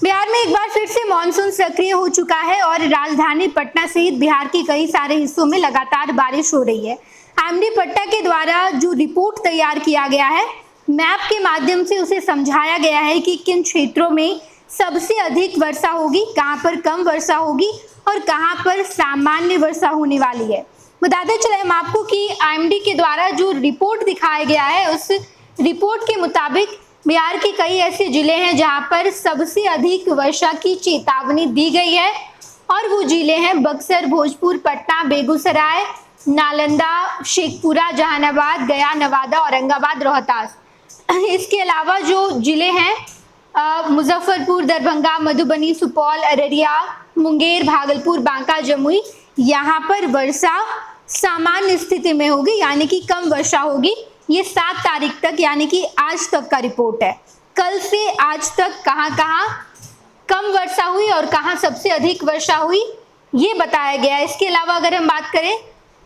बिहार में एक बार फिर से मानसून सक्रिय हो चुका है और राजधानी पटना सहित बिहार के कई सारे हिस्सों में लगातार बारिश हो रही है। आईएमडी पटना के द्वारा जो रिपोर्ट तैयार किया गया है, मैप के माध्यम से उसे समझाया गया है कि किन क्षेत्रों में सबसे अधिक वर्षा होगी, कहां पर कम वर्षा होगी और कहां पर सामान्य वर्षा होने वाली है। बताते चले हम आपको कि आईएमडी के द्वारा जो रिपोर्ट दिखाया गया है, उस रिपोर्ट के मुताबिक बिहार के कई ऐसे जिले हैं जहां पर सबसे अधिक वर्षा की चेतावनी दी गई है और वो जिले हैं बक्सर, भोजपुर, पटना, बेगूसराय, नालंदा, शेखपुरा, जहानाबाद, गया, नवादा, औरंगाबाद, रोहतास। इसके अलावा जो जिले हैं मुजफ्फरपुर, दरभंगा, मधुबनी, सुपौल, अररिया, मुंगेर, भागलपुर, बांका, जमुई, यहाँ पर वर्षा सामान्य स्थिति में होगी, यानी कि कम वर्षा होगी। ये 7 तारीख तक यानी कि आज तक का रिपोर्ट है। कल से आज तक कहां कहां कम वर्षा हुई और कहां सबसे अधिक वर्षा हुई, ये बताया गया है। इसके अलावा अगर हम बात करें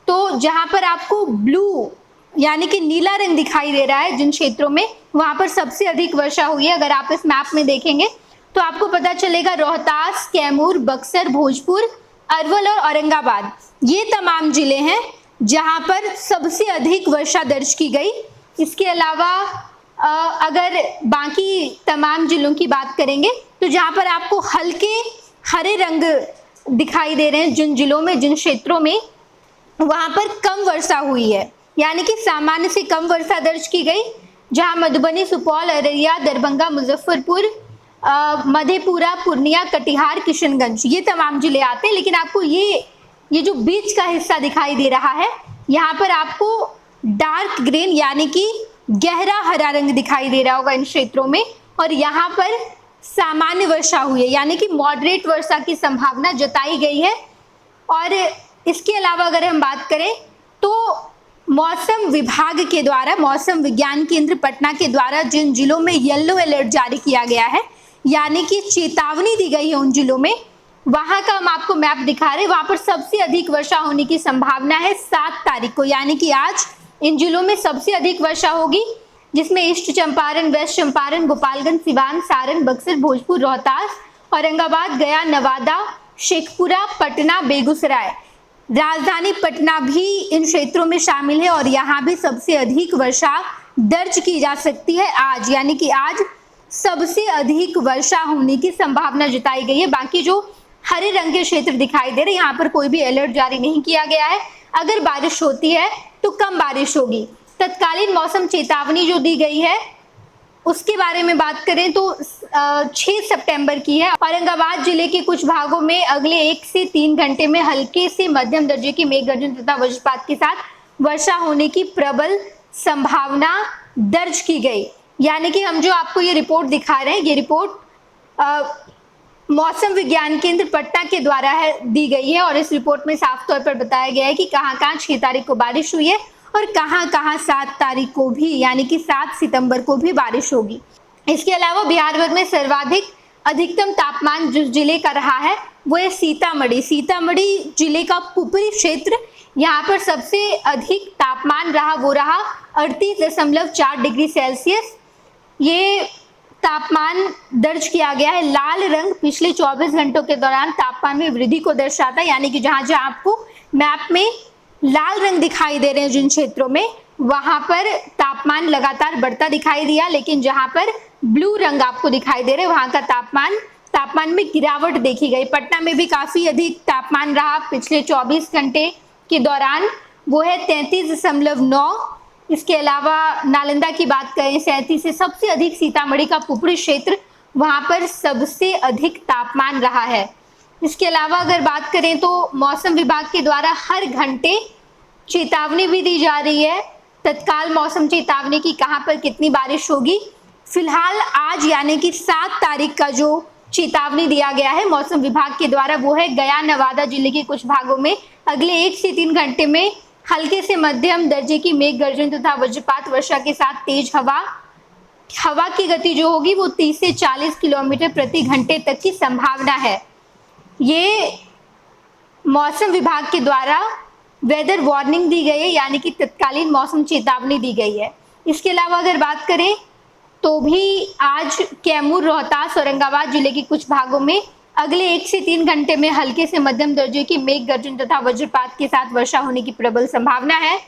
तो जहां पर आपको ब्लू यानी कि नीला रंग दिखाई दे रहा है, जिन क्षेत्रों में वहां पर सबसे अधिक वर्षा हुई है, अगर आप इस मैप में देखेंगे तो आपको पता चलेगा रोहतास, कैमूर, बक्सर, भोजपुर, अरवल और औरंगाबाद, ये तमाम जिले हैं जहां पर सबसे अधिक वर्षा दर्ज की गई। इसके अलावा अगर बाकी तमाम जिलों की बात करेंगे तो जहां पर आपको हल्के हरे रंग दिखाई दे रहे हैं, जिन जिलों में, जिन क्षेत्रों में वहां पर कम वर्षा हुई है, यानी कि सामान्य से कम वर्षा दर्ज की गई, जहां मधुबनी, सुपौल, अररिया, दरभंगा, मुजफ्फरपुर, मधेपुरा, पूर्णिया, कटिहार, किशनगंज, ये तमाम जिले आते हैं। लेकिन आपको ये जो बीच का हिस्सा दिखाई दे रहा है, यहाँ पर आपको डार्क ग्रीन यानी कि गहरा हरा रंग दिखाई दे रहा होगा इन क्षेत्रों में, और यहाँ पर सामान्य वर्षा हुई है, यानी कि मॉडरेट वर्षा की संभावना जताई गई है। और इसके अलावा अगर हम बात करें तो मौसम विभाग के द्वारा, मौसम विज्ञान केंद्र पटना के द्वारा जिन जिलों में येलो अलर्ट जारी किया गया है, यानी कि चेतावनी दी गई है उन जिलों में, वहां का हम आपको मैप दिखा रहे हैं। वहां पर सबसे अधिक वर्षा होने की संभावना है 7 तारीख को, यानी कि आज इन जिलों में सबसे अधिक वर्षा होगी, जिसमें ईस्ट चंपारण, वेस्ट चंपारण, गोपालगंज, सिवान, सारण, बक्सर, भोजपुर, रोहतास, औरंगाबाद, गया, नवादा, शेखपुरा, पटना, बेगूसराय, राजधानी पटना भी इन क्षेत्रों में शामिल है और यहाँ भी सबसे अधिक वर्षा दर्ज की जा सकती है आज, यानी कि आज सबसे अधिक वर्षा होने की संभावना जताई गई है। बाकी जो हरे रंग के क्षेत्र दिखाई दे रहे, यहाँ पर कोई भी अलर्ट जारी नहीं किया गया है। अगर बारिश होती है तो कम बारिश होगी। तत्कालीन मौसम चेतावनी जो दी गई है उसके बारे में बात करें तो 6 सितंबर की है। औरंगाबाद जिले के कुछ भागों में अगले 1 से 3 घंटे में हल्के से मध्यम दर्जे की मेघ गर्जन तथा वज्रपात के साथ वर्षा होने की प्रबल संभावना दर्ज की गई। यानी कि हम जो आपको ये रिपोर्ट दिखा रहे हैं, ये रिपोर्ट मौसम विज्ञान केंद्र पटना के द्वारा दी गई है और इस रिपोर्ट में साफ तौर पर बताया गया है कि कहां कहां 6 तारीख को बारिश हुई है और कहां कहां 7 तारीख को भी, यानी कि 7 सितंबर को भी बारिश होगी। इसके अलावा बिहार भर में सर्वाधिक अधिकतम तापमान जिस जिले का रहा है वो है सीतामढ़ी। सीतामढ़ी जिले का पुपरी क्षेत्र, यहाँ पर सबसे अधिक तापमान रहा, वो रहा 38.4 डिग्री सेल्सियस। ये तापमान दर्ज किया गया है। लाल रंग पिछले 24 घंटों के दौरान तापमान में वृद्धि को दर्शाता है, यानी कि जहां जहां आपको मैप में लाल रंग दिखाई दे रहे हैं जिन क्षेत्रों में, वहां पर तापमान लगातार बढ़ता दिखाई दिया, लेकिन जहां पर ब्लू रंग आपको दिखाई दे रहे हैं वहां का तापमान में गिरावट देखी गई। पटना में भी काफी अधिक तापमान रहा पिछले 24 घंटे के दौरान, वो है 33.9। इसके अलावा नालंदा की बात करें 37 से, सबसे अधिक सीतामढ़ी का पुपरी क्षेत्र, वहां पर सबसे अधिक तापमान रहा है। इसके अलावा अगर बात करें तो मौसम विभाग के द्वारा हर घंटे चेतावनी भी दी जा रही है, तत्काल मौसम चेतावनी की कहां पर कितनी बारिश होगी। फिलहाल आज यानी कि 7 तारीख का जो चेतावनी दिया गया है मौसम विभाग के द्वारा, वो है गया, नवादा जिले के कुछ भागों में अगले 1 से 3 घंटे में हल्के से मध्यम दर्जे की मेघ गर्जन तथा वज्रपात वर्षा के साथ तेज हवा की गति जो होगी वो 30 से 40 किलोमीटर प्रति घंटे तक की संभावना है। ये मौसम विभाग के द्वारा वेदर वार्निंग दी गई है, यानी कि तत्कालीन मौसम चेतावनी दी गई है। इसके अलावा अगर बात करें तो भी आज कैमूर, रोहतास, औरंगाबाद जिले के कुछ भागों में अगले 1 से 3 घंटे में हल्के से मध्यम दर्जे की मेघ गर्जन तथा वज्रपात के साथ वर्षा होने की प्रबल संभावना है।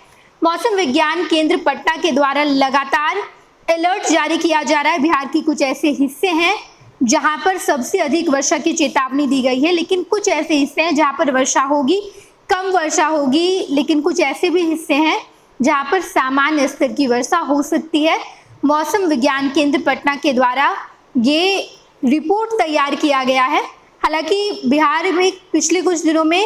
मौसम विज्ञान केंद्र पटना के द्वारा लगातार अलर्ट जारी किया जा रहा है। बिहार के कुछ ऐसे हिस्से हैं जहां पर सबसे अधिक वर्षा की चेतावनी दी गई है, लेकिन कुछ ऐसे हिस्से हैं जहां पर वर्षा होगी, कम वर्षा होगी, लेकिन कुछ ऐसे भी हिस्से हैं जहां पर सामान्य स्तर की वर्षा हो सकती है। मौसम विज्ञान केंद्र पटना के द्वारा ये रिपोर्ट तैयार किया गया है। हालांकि बिहार में पिछले कुछ दिनों में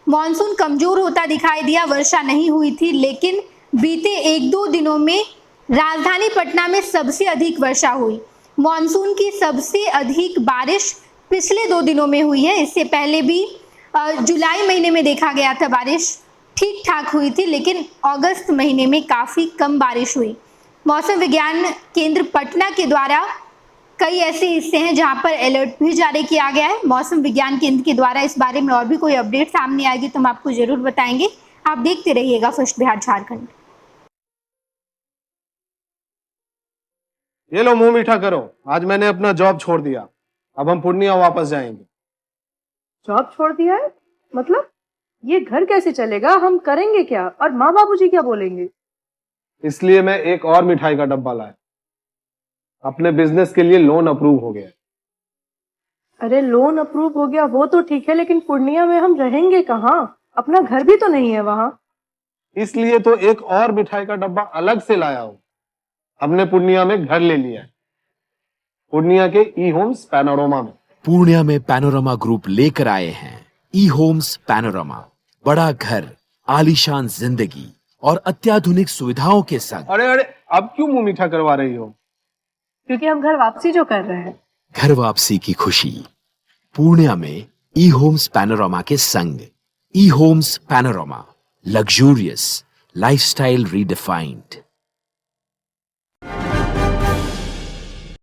मॉनसून कमजोर होता दिखाई दिया, वर्षा नहीं हुई थी, लेकिन बीते 1-2 दिनों में राजधानी पटना में सबसे अधिक वर्षा हुई। मॉनसून की सबसे अधिक बारिश पिछले 2 दिनों में हुई है। इससे पहले भी जुलाई महीने में देखा गया था, बारिश ठीक ठाक हुई थी, लेकिन अगस्त महीने में काफ़ी कम बारिश हुई। मौसम विज्ञान केंद्र पटना के द्वारा कई ऐसे हिस्से हैं जहां पर अलर्ट भी जारी किया गया है। मौसम विज्ञान केंद्र के द्वारा इस बारे में और भी कोई अपडेट सामने आएगी तो हम आपको जरूर बताएंगे। आप देखते रहिएगा फर्स्ट बिहार झारखंड। ये लो मुंह मीठा करो, आज मैंने अपना जॉब छोड़ दिया, अब हम पूर्णिया वापस जाएंगे। जॉब छोड़ दिया है? मतलब ये घर कैसे चलेगा? हम करेंगे क्या? और माँ बाबूजी क्या बोलेंगे? इसलिए मैं एक और मिठाई का डब्बा लाया। अपने बिजनेस के लिए लोन अप्रूव हो गया। अरे लोन अप्रूव हो गया वो तो ठीक है, लेकिन पूर्णिया में हम रहेंगे कहाँ? अपना घर भी तो नहीं है वहाँ। इसलिए तो एक और मिठाई का डब्बा अलग से लाया हूँ। हमने पूर्णिया में घर ले लिया है, पूर्णिया के ई होम्स पैनोरमा में। पूर्णिया में पैनोरमा ग्रुप लेकर आए हैं ई होम्स पैनोरमा। बड़ा घर, आलीशान जिंदगी और अत्याधुनिक सुविधाओं के संग। अरे अरे, अब क्यों मुंह मीठा करवा रही हो? क्योंकि हम घर वापसी जो कर रहे हैं। घर वापसी की खुशी पूर्णिया में ई होम्स पैनोरमा के संग। E homes panorama, luxurious lifestyle redefined.